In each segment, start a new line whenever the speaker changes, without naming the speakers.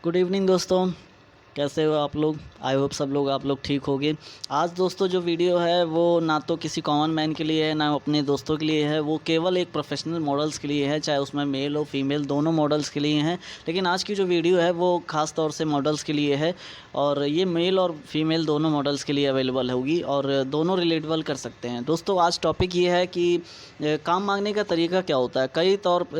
Good evening दोस्तों, कैसे हो आप लोग। आई होप सब लोग आप लोग ठीक होगे। आज दोस्तों जो वीडियो है वो ना तो किसी कॉमन मैन के लिए है ना अपने दोस्तों के लिए है, वो केवल एक प्रोफेशनल मॉडल्स के लिए है, चाहे उसमें मेल हो फीमेल दोनों मॉडल्स के लिए हैं। लेकिन आज की जो वीडियो है वो ख़ास तौर से मॉडल्स के लिए है और ये मेल और फीमेल दोनों मॉडल्स के लिए अवेलेबल होगी और दोनों रिलेटेबल कर सकते हैं। दोस्तों आज टॉपिक ये है कि काम मांगने का तरीका क्या होता है।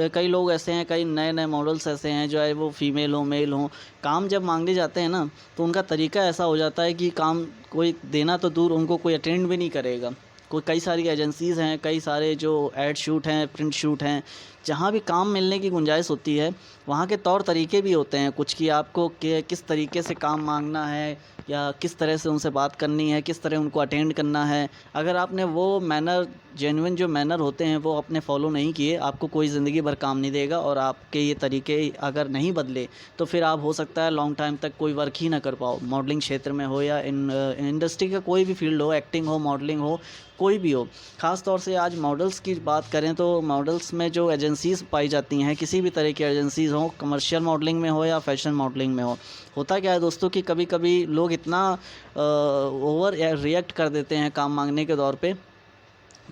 कई लोग ऐसे हैं, कई नए नए मॉडल्स ऐसे हैं जो है वो फीमेल हो मेल हो, काम जब मांगने जाते हैं ना तो उनका तरीका ऐसा हो जाता है कि काम कोई देना तो दूर, उनको कोई अटेंड भी नहीं करेगा। कई सारी एजेंसीज़ हैं, कई सारे जो ऐड शूट हैं, प्रिंट शूट हैं, जहाँ भी काम मिलने की गुंजाइश होती है वहाँ के तौर तरीके भी होते हैं कुछ कि आपको किस तरीके से काम मांगना है या किस तरह से उनसे बात करनी है, किस तरह उनको अटेंड करना है। अगर आपने वो मैनर, जेन्युइन जो मैनर होते हैं वो अपने फॉलो नहीं किए, आपको कोई ज़िंदगी भर काम नहीं देगा। और आपके ये तरीके अगर नहीं बदले तो फिर आप हो सकता है लॉन्ग टाइम तक कोई वर्क ही ना कर पाओ, मॉडलिंग क्षेत्र में हो या इंडस्ट्री का कोई भी फील्ड हो, एक्टिंग हो, मॉडलिंग हो, कोई भी हो। ख़ास तौर से आज मॉडल्स की बात करें तो मॉडल्स में जो एजेंसीज़ पाई जाती हैं, किसी भी तरह की एजेंसीज़ हो, कमर्शियल मॉडलिंग में हो या फैशन मॉडलिंग में हो, होता क्या है दोस्तों कि कभी कभी लोग इतना ओवर रिएक्ट कर देते हैं काम मांगने के दौर पे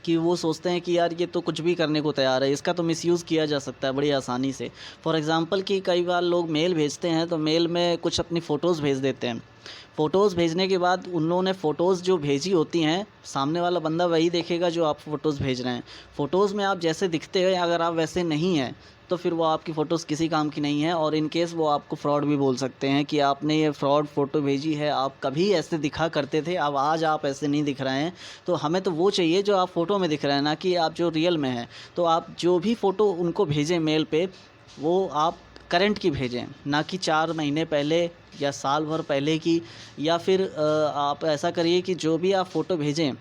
कि वो सोचते हैं कि यार ये तो कुछ भी करने को तैयार है, इसका तो मिसयूज़ किया जा सकता है बड़ी आसानी से। फॉर एग्ज़ाम्पल कि कई बार लोग मेल भेजते हैं तो मेल में कुछ अपनी फ़ोटोज़ भेज देते हैं। फ़ोटोज़ भेजने के बाद उन लोगों ने फ़ोटोज़ जो भेजी होती हैं, सामने वाला बंदा वही देखेगा जो आप फ़ोटोज़ भेज रहे हैं। फ़ोटोज़ में आप जैसे दिखते हैं, अगर आप वैसे नहीं हैं तो फिर वो आपकी फ़ोटोज़ किसी काम की नहीं है और इन केस वो आपको फ्रॉड भी बोल सकते हैं कि आपने ये फ्रॉड फ़ोटो भेजी है, आप कभी ऐसे दिखा करते थे, अब आज आप ऐसे नहीं दिख रहे हैं। तो हमें तो वो चाहिए जो आप फ़ोटो में दिख रहे हैं, ना कि आप जो रियल में हैं। तो आप जो भी फ़ोटो उनको भेजें मेल पे, वो आप करंट की भेजें, ना कि 4 महीने पहले या साल भर पहले की। या फिर आप ऐसा करिए कि जो भी आप फ़ोटो भेजें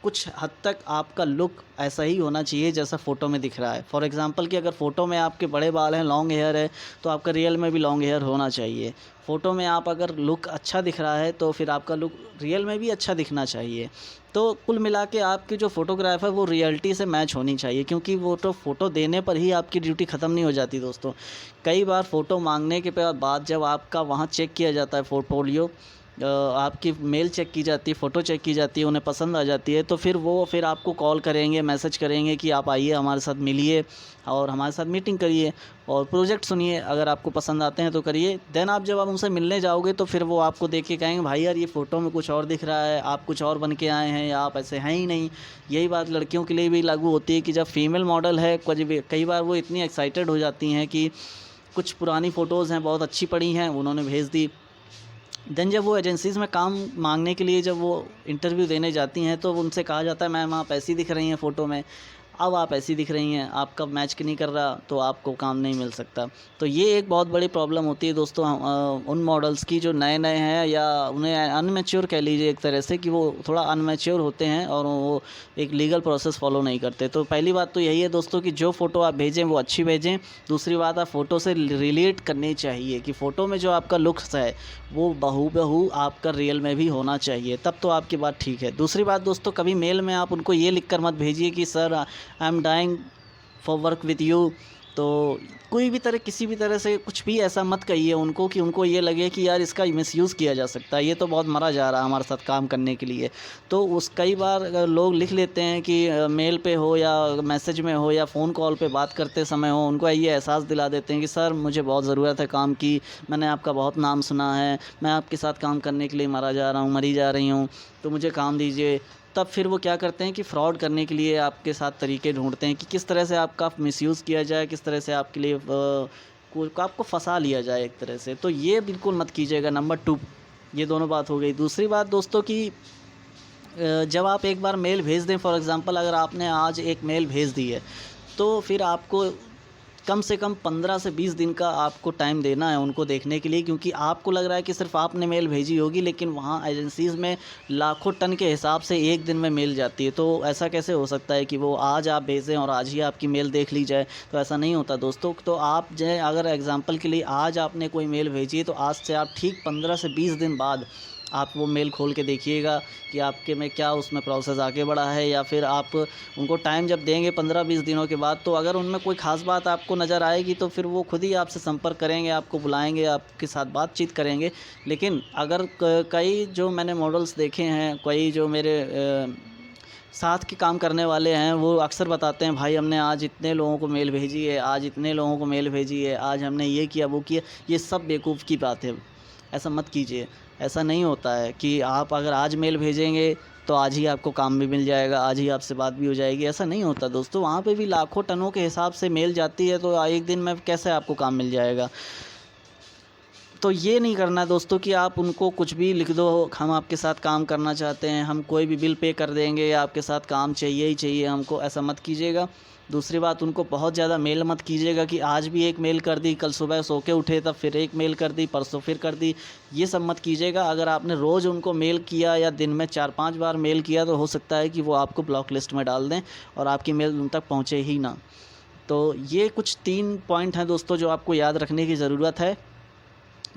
कुछ हद तक आपका लुक ऐसा ही होना चाहिए जैसा फ़ोटो में दिख रहा है। फॉर एग्ज़ाम्पल कि अगर फ़ोटो में आपके बड़े बाल हैं, लॉन्ग हेयर है, तो आपका रियल में भी लॉन्ग हेयर होना चाहिए। फ़ोटो में आप अगर लुक अच्छा दिख रहा है तो फिर आपका लुक रियल में भी अच्छा दिखना चाहिए। तो कुल मिला के आपकी जो फ़ोटोग्राफ है वो रियलिटी से मैच होनी चाहिए, क्योंकि वो तो फ़ोटो देने पर ही आपकी ड्यूटी ख़त्म नहीं हो जाती दोस्तों। कई बार फ़ोटो मांगने के बाद जब आपका वहाँ चेक किया जाता है पोर्टफोलियो, आपकी मेल चेक की जाती है, फ़ोटो चेक की जाती है, उन्हें पसंद आ जाती है, तो फिर आपको कॉल करेंगे, मैसेज करेंगे कि आप आइए हमारे साथ मिलिए और हमारे साथ मीटिंग करिए और प्रोजेक्ट सुनिए, अगर आपको पसंद आते हैं तो करिए। देन जब आप उनसे मिलने जाओगे तो फिर वो आपको देख के कहेंगे भाई यार ये फ़ोटो में कुछ और दिख रहा है, आप कुछ और बन के आए हैं या आप ऐसे हैं ही नहीं। यही बात लड़कियों के लिए भी लागू होती है कि जब फीमेल मॉडल है, कई बार वो इतनी एक्साइटेड हो जाती हैं कि कुछ पुरानी फ़ोटोज़ हैं बहुत अच्छी पड़ी हैं, उन्होंने भेज दी। देन जब वो एजेंसीज़ में काम मांगने के लिए जब वो इंटरव्यू देने जाती हैं तो उनसे कहा जाता है मैम आप ऐसी दिख रही हैं फ़ोटो में, अब आप ऐसी दिख रही हैं, आपका मैच नहीं कर रहा तो आपको काम नहीं मिल सकता। तो ये एक बहुत बड़ी प्रॉब्लम होती है दोस्तों उन मॉडल्स की जो नए नए हैं या उन्हें अनमेच्योर कह लीजिए एक तरह से, कि वो थोड़ा अनमेच्योर होते हैं और वो एक लीगल प्रोसेस फॉलो नहीं करते। तो पहली बात तो यही है दोस्तों कि जो फ़ोटो आप भेजें वो अच्छी भेजें। दूसरी बात, आप फ़ोटो से रिलेट करनी चाहिए कि फ़ोटो में जो आपका लुक्स है वो बहू आपका रियल में भी होना चाहिए, तब तो आपकी बात ठीक है। दूसरी बात दोस्तों, कभी मेल में आप उनको ये लिख कर मत भेजिए कि sir I am dying for work with you. तो कोई भी तरह, किसी भी तरह से कुछ भी ऐसा मत कहिए उनको कि उनको ये लगे कि यार इसका मिसयूज़ किया जा सकता है, ये तो बहुत मरा जा रहा है हमारे साथ काम करने के लिए। तो कई बार अगर लोग लिख लेते हैं कि मेल पे हो या मैसेज में हो या फ़ोन कॉल पे बात करते समय हो, उनको ये एहसास दिला देते हैं कि सर मुझे बहुत ज़रूरत है काम की, मैंने आपका बहुत नाम सुना है, मैं आपके साथ काम करने के लिए मरा जा रहा हूँ, मरी जा रही हूँ, तो मुझे काम दीजिए। तब फिर वो क्या करते हैं कि फ्रॉड करने के लिए आपके साथ तरीके ढूंढते हैं कि किस तरह से आपका मिसयूज़ किया जाए, किस तरह से आपके लिए आपको फंसा लिया जाए एक तरह से। तो ये बिल्कुल मत कीजिएगा। नंबर 2, ये दोनों बात हो गई। दूसरी बात दोस्तों कि जब आप एक बार मेल भेज दें, फॉर एग्ज़ाम्पल अगर आपने आज एक मेल भेज दी है तो फिर आपको कम से कम 15 से 20 दिन का आपको टाइम देना है उनको देखने के लिए, क्योंकि आपको लग रहा है कि सिर्फ आपने मेल भेजी होगी, लेकिन वहाँ एजेंसीज़ में लाखों टन के हिसाब से एक दिन में मेल जाती है। तो ऐसा कैसे हो सकता है कि वो आज आप भेजें और आज ही आपकी मेल देख ली जाए, तो ऐसा नहीं होता दोस्तों। तो आप जो अगर एग्ज़ाम्पल के लिए आज आपने कोई मेल भेजी है तो आज से आप ठीक 15 से 20 दिन बाद आप वो मेल खोल के देखिएगा कि आपके में क्या उसमें प्रोसेस आगे बढ़ा है, या फिर आप उनको टाइम जब देंगे 15-20 दिनों के बाद, तो अगर उनमें कोई ख़ास बात आपको नज़र आएगी तो फिर वो खुद ही आपसे संपर्क करेंगे, आपको बुलाएंगे, आपके साथ बातचीत करेंगे। लेकिन अगर कई जो मैंने मॉडल्स देखे हैं, कई जो मेरे साथ के काम करने वाले हैं, वो अक्सर बताते हैं भाई हमने आज इतने लोगों को मेल भेजी है, आज इतने लोगों को मेल भेजी है, आज हमने ये किया वो किया। ये सब बेवकूफ़ की बात है, ऐसा मत कीजिए। ऐसा नहीं होता है कि आप अगर आज मेल भेजेंगे तो आज ही आपको काम भी मिल जाएगा, आज ही आपसे बात भी हो जाएगी, ऐसा नहीं होता दोस्तों। वहाँ पे भी लाखों टनों के हिसाब से मेल जाती है, तो एक दिन में कैसे आपको काम मिल जाएगा। तो ये नहीं करना है दोस्तों कि आप उनको कुछ भी लिख दो, हम आपके साथ काम करना चाहते हैं, हम कोई भी बिल पे कर देंगे, आपके साथ काम चाहिए ही चाहिए हमको, ऐसा मत कीजिएगा। दूसरी बात, उनको बहुत ज़्यादा मेल मत कीजिएगा कि आज भी एक मेल कर दी, कल सुबह सो के उठे तब फिर एक मेल कर दी, परसों फिर कर दी, ये सब मत कीजिएगा। अगर आपने रोज़ उनको मेल किया या दिन में 4-5 बार मेल किया तो हो सकता है कि वो आपको ब्लॉक लिस्ट में डाल दें और आपकी मेल उन तक पहुँचे ही ना। तो ये कुछ 3 पॉइंट हैं दोस्तों जो आपको याद रखने की ज़रूरत है।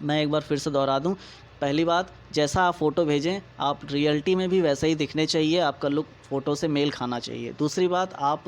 मैं एक बार फिर से दोहरा दूं। पहली बात, जैसा आप फ़ोटो भेजें आप रियलिटी में भी वैसे ही दिखने चाहिए, आपका लुक फ़ोटो से मेल खाना चाहिए। दूसरी बात, आप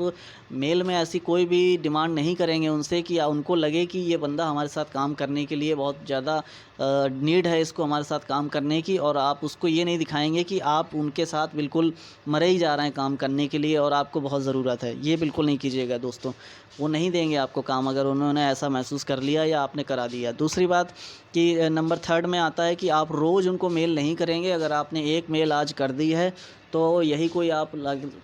मेल में ऐसी कोई भी डिमांड नहीं करेंगे उनसे कि उनको लगे कि ये बंदा हमारे साथ काम करने के लिए बहुत ज़्यादा नीड है इसको हमारे साथ काम करने की, और आप उसको ये नहीं दिखाएंगे कि आप उनके साथ बिल्कुल मरे ही जा रहे हैं काम करने के लिए और आपको बहुत ज़रूरत है। ये बिल्कुल नहीं कीजिएगा दोस्तों, वो नहीं देंगे आपको काम अगर उन्होंने ऐसा महसूस कर लिया या आपने करा दिया। दूसरी बात कि नंबर 3 में आता है कि आप रोज़ उनको मेल नहीं करेंगे। अगर आपने एक मेल आज कर दी है तो यही कोई आप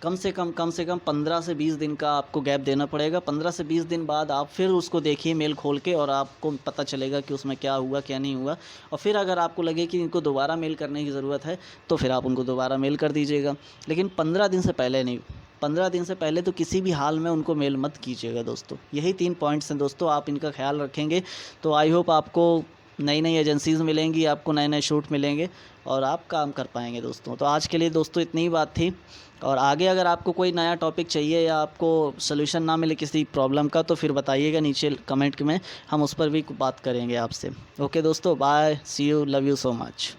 कम से कम 15 से 20 दिन का आपको गैप देना पड़ेगा। 15 से 20 दिन बाद आप फिर उसको देखिए मेल खोल के, और आपको पता चलेगा कि उसमें क्या हुआ क्या नहीं हुआ। और फिर अगर आपको लगे कि इनको दोबारा मेल करने की ज़रूरत है तो फिर आप उनको दोबारा मेल कर दीजिएगा, लेकिन 15 दिन से पहले नहीं। 15 दिन से पहले तो किसी भी हाल में उनको मेल मत कीजिएगा दोस्तों। यही 3 पॉइंट्स हैं दोस्तों, आप इनका ख्याल रखेंगे तो आई होप आपको नई नई एजेंसीज़ मिलेंगी, आपको नए नए शूट मिलेंगे और आप काम कर पाएंगे दोस्तों। तो आज के लिए दोस्तों इतनी ही बात थी, और आगे अगर आपको कोई नया टॉपिक चाहिए या आपको सलूशन ना मिले किसी प्रॉब्लम का तो फिर बताइएगा नीचे कमेंट में, हम उस पर भी बात करेंगे आपसे। ओके दोस्तों, bye, see you, love you so much.